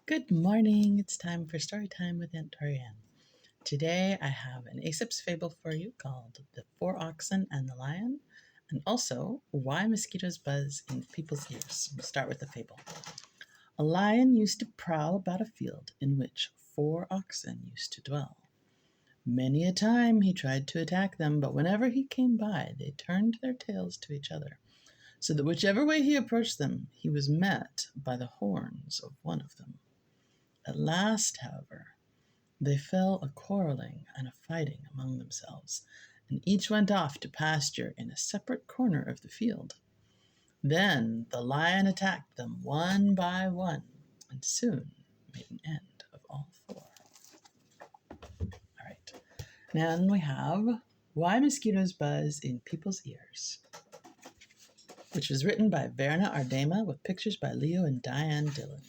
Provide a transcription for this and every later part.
Good morning. It's time for Storytime with Aunt Torianne. Today I have an Aesop's fable for you called The Four Oxen and the Lion, and also Why Mosquitoes Buzz in People's Ears. We'll start with the fable. A lion used to prowl about a field in which 4 oxen used to dwell. Many a time he tried to attack them, but whenever he came by, they turned their tails to each other, so that whichever way he approached them, he was met by the horns of one of them. At last, however, they fell a quarreling and a fighting among themselves, and each went off to pasture in a separate corner of the field. Then the lion attacked them one by one, and soon made an end of all 4. All right. Then we have Why Mosquitoes Buzz in People's Ears, which was written by Verna Aardema with pictures by Leo and Diane Dillon.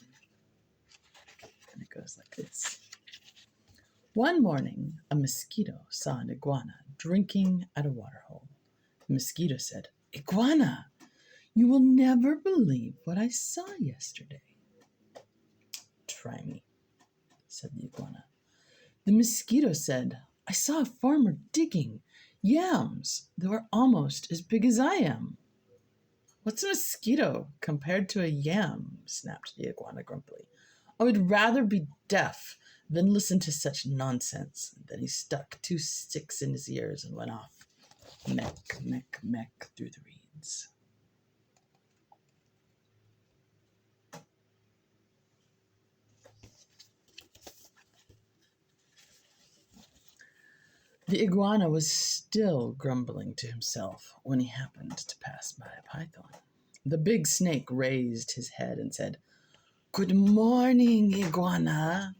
And it goes like this. One morning, a mosquito saw an iguana drinking at a waterhole. The mosquito said, "Iguana, you will never believe what I saw yesterday." "Try me," said the iguana. The mosquito said, "I saw a farmer digging yams that were almost as big as I am." "What's a mosquito compared to a yam?" snapped the iguana grumpily. "I would rather be deaf than listen to such nonsense." Then he stuck 2 sticks in his ears and went off, meck, meck, meck, through the reeds. The iguana was still grumbling to himself when he happened to pass by a python. The big snake raised his head and said, "Good morning, iguana."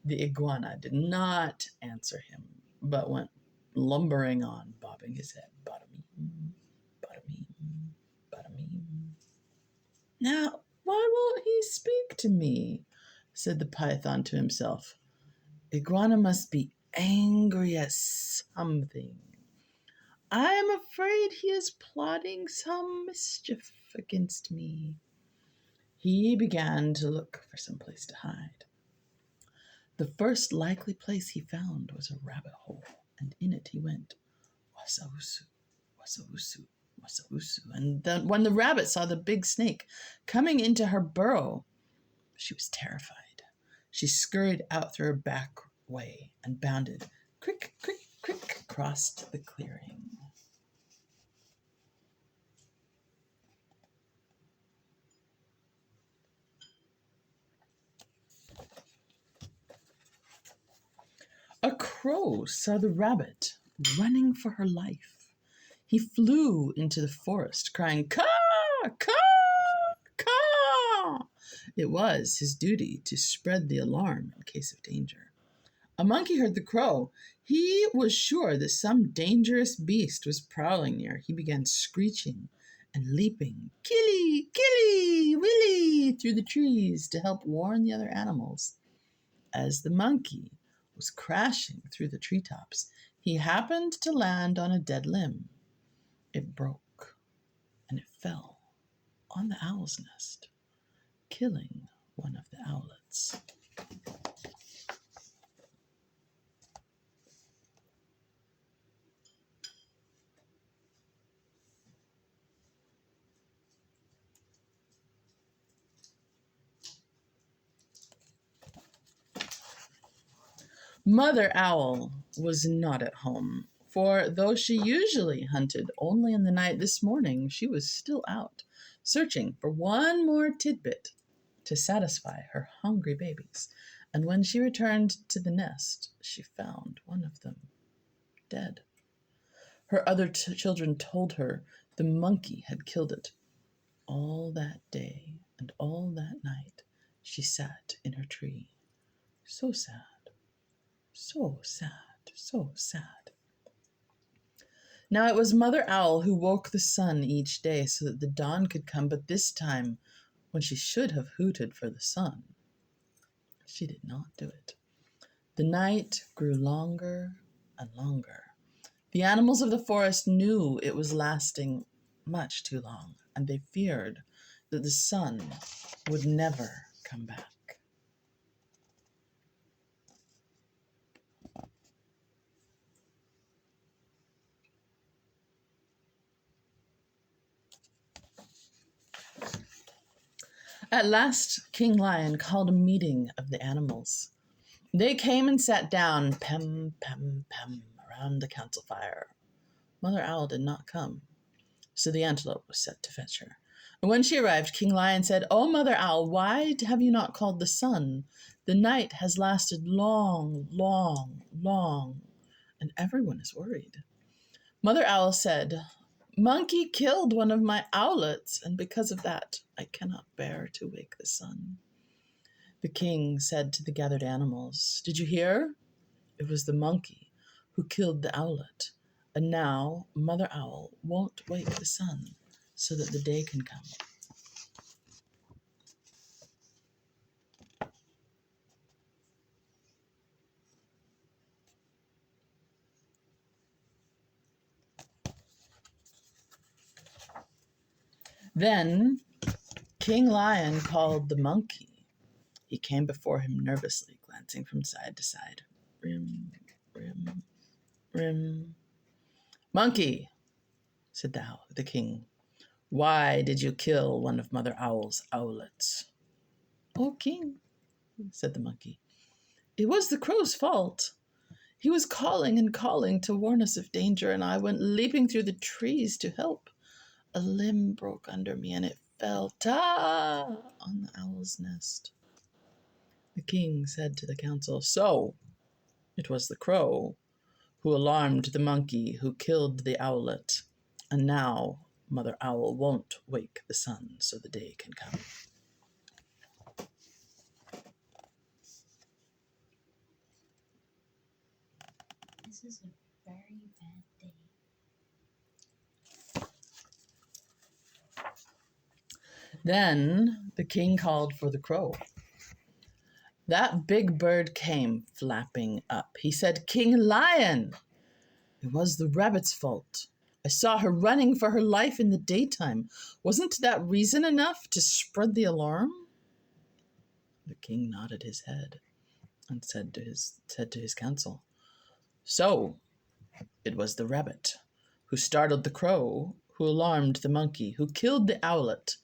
The iguana did not answer him, but went lumbering on, bobbing his head. Bada-meem, bada-meem, bada-meem. "Now, why won't he speak to me?" said the python to himself. "Iguana must be angry at something. I am afraid he is plotting some mischief against me." He began to look for some place to hide. The first likely place he found was a rabbit hole, and in it he went, "Wasausu, wasausu, wasausu." And then when the rabbit saw the big snake coming into her burrow, she was terrified. She scurried out through her back way and bounded, crick, crick, crick, across the clearing. A crow saw the rabbit running for her life. He flew into the forest, crying, "Caw, caw, caw." It was his duty to spread the alarm in case of danger. A monkey heard the crow. He was sure that some dangerous beast was prowling near. He began screeching and leaping, "Killy, killy, willy," through the trees to help warn the other animals. As the monkey was crashing through the treetops, he happened to land on a dead limb. It broke, and it fell on the owl's nest, killing one of the owlets. Mother Owl was not at home, for though she usually hunted only in the night, this morning she was still out, searching for one more tidbit to satisfy her hungry babies. And when she returned to the nest, she found one of them dead. Her other children told her the monkey had killed it. All that day and all that night she sat in her tree, so sad. So sad, so sad. Now it was Mother Owl who woke the sun each day so that the dawn could come, but this time, when she should have hooted for the sun, she did not do it. The night grew longer and longer. The animals of the forest knew it was lasting much too long, and they feared that the sun would never come back. At last, King Lion called a meeting of the animals. They came and sat down, pem, pem, pem, around the council fire. Mother Owl did not come, so the antelope was set to fetch her. And when she arrived, King Lion said, "Oh, Mother Owl, why have you not called the sun? The night has lasted long, long, long, and everyone is worried." Mother Owl said, "Monkey killed one of my owlets, and because of that, I cannot bear to wake the sun." The king said to the gathered animals, "Did you hear? It was the monkey who killed the owlet, and now Mother Owl won't wake the sun so that the day can come." Then King Lion called the monkey. He came before him nervously, glancing from side to side. Rim, rim, rim. "Monkey," said the king, "why did you kill one of Mother Owl's owlets?" "Oh, king," said the monkey, "it was the crow's fault. He was calling and calling to warn us of danger, and I went leaping through the trees to help. A limb broke under me, and it fell on the owl's nest." The king said to the council, "So it was the crow who alarmed the monkey who killed the owlet, and now Mother Owl won't wake the sun so the day can come." This is a very bad day. Then the king called for the crow. That big bird came flapping up. He said, "King Lion, it was the rabbit's fault. I saw her running for her life in the daytime. Wasn't that reason enough to spread the alarm?" The king nodded his head and said to his council, "So it was the rabbit who startled the crow, who alarmed the monkey, who killed the owlet,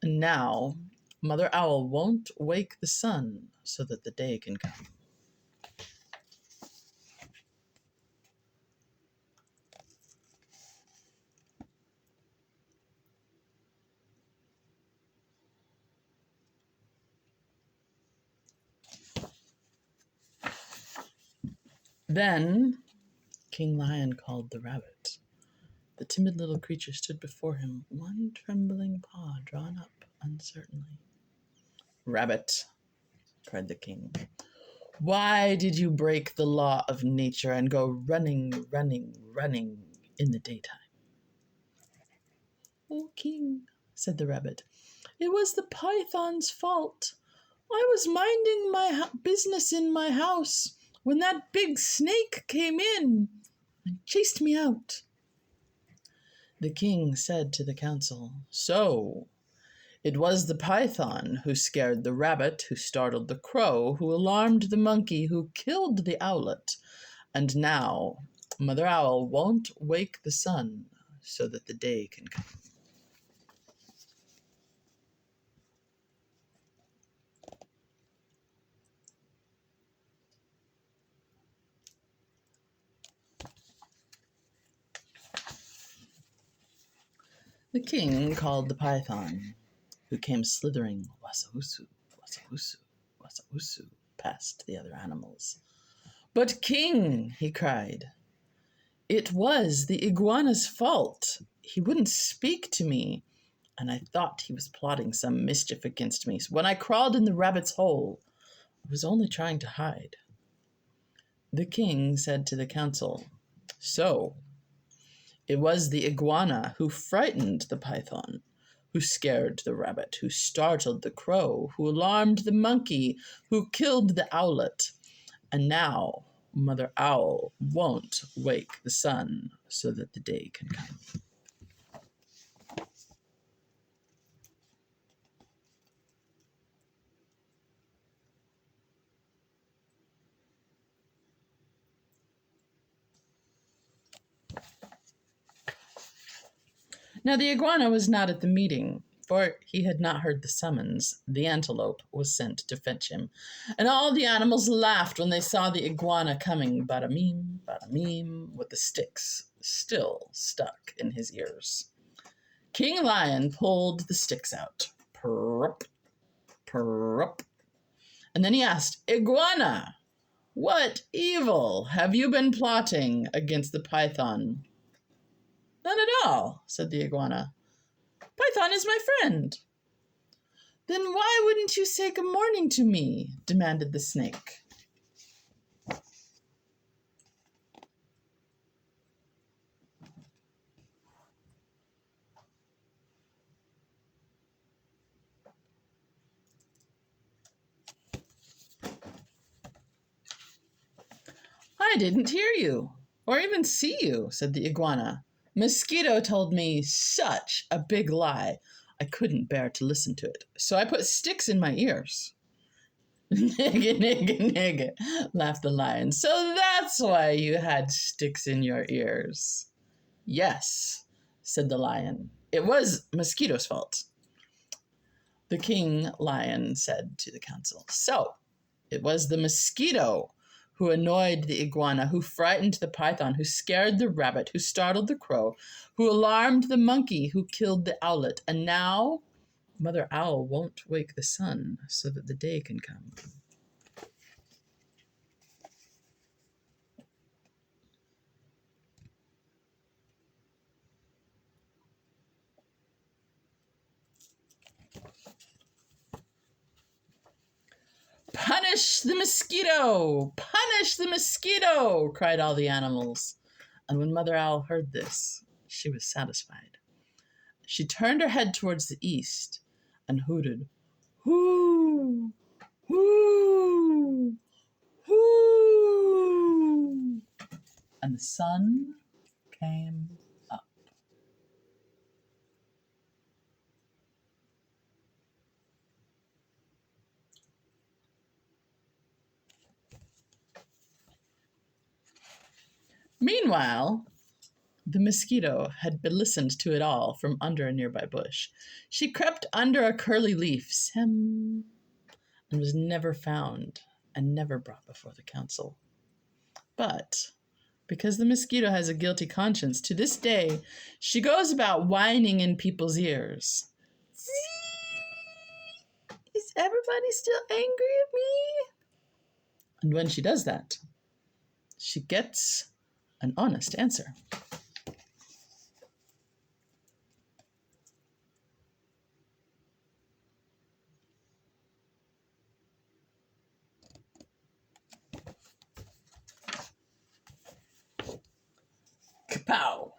and now Mother Owl won't wake the sun so that the day can come." Then King Lion called the rabbit. The timid little creature stood before him, one trembling paw drawn up uncertainly. "Rabbit," cried the king, "why did you break the law of nature and go running, running, running in the daytime?" "Oh, king," said the rabbit, "it was the python's fault. I was minding my business in my house when that big snake came in and chased me out." The king said to the council, "So it was the python who scared the rabbit, who startled the crow, who alarmed the monkey, who killed the owlet, and now Mother Owl won't wake the sun so that the day can come." The king called the python, who came slithering wasawusu, wasawusu, wasawusu past the other animals. "But king," he cried, "it was the iguana's fault. He wouldn't speak to me, and I thought he was plotting some mischief against me. So when I crawled in the rabbit's hole, I was only trying to hide." The king said to the council, "So it was the iguana who frightened the python, who scared the rabbit, who startled the crow, who alarmed the monkey, who killed the owlet, and now Mother Owl won't wake the sun so that the day can come." Now the iguana was not at the meeting. For he had not heard the summons, the antelope was sent to fetch him, and all the animals laughed when they saw the iguana coming, bada meem, with the sticks still stuck in his ears. King Lion pulled the sticks out. Purrup, purrup. And then he asked, Iguana, what evil have you been plotting against the python? None at all, said the iguana. Python is my friend. Then why wouldn't you say good morning to me? Demanded the snake. I didn't hear you, or even see you, said the iguana. Mosquito told me such a big lie, I couldn't bear to listen to it, so I put sticks in my ears. Nigga, nigga, nigga, laughed the lion. So that's why you had sticks in your ears. Yes, said the lion. It was Mosquito's fault. The king lion said to the council, so it was the mosquito who annoyed the iguana, who frightened the python, who scared the rabbit, who startled the crow, who alarmed the monkey, who killed the owlet, and now Mother Owl won't wake the sun so that the day can come. Punish the mosquito! Punish the mosquito! Cried all the animals. And when Mother Owl heard this, she was satisfied. She turned her head towards the east and hooted, hoo, hoo, hoo. And the sun came up. Meanwhile, the mosquito had listened to it all from under a nearby bush. She crept under a curly leaf, and was never found and never brought before the council. But because the mosquito has a guilty conscience, to this day, she goes about whining in people's ears. Is everybody still angry at me? And when she does that, she gets an honest answer. Kapow!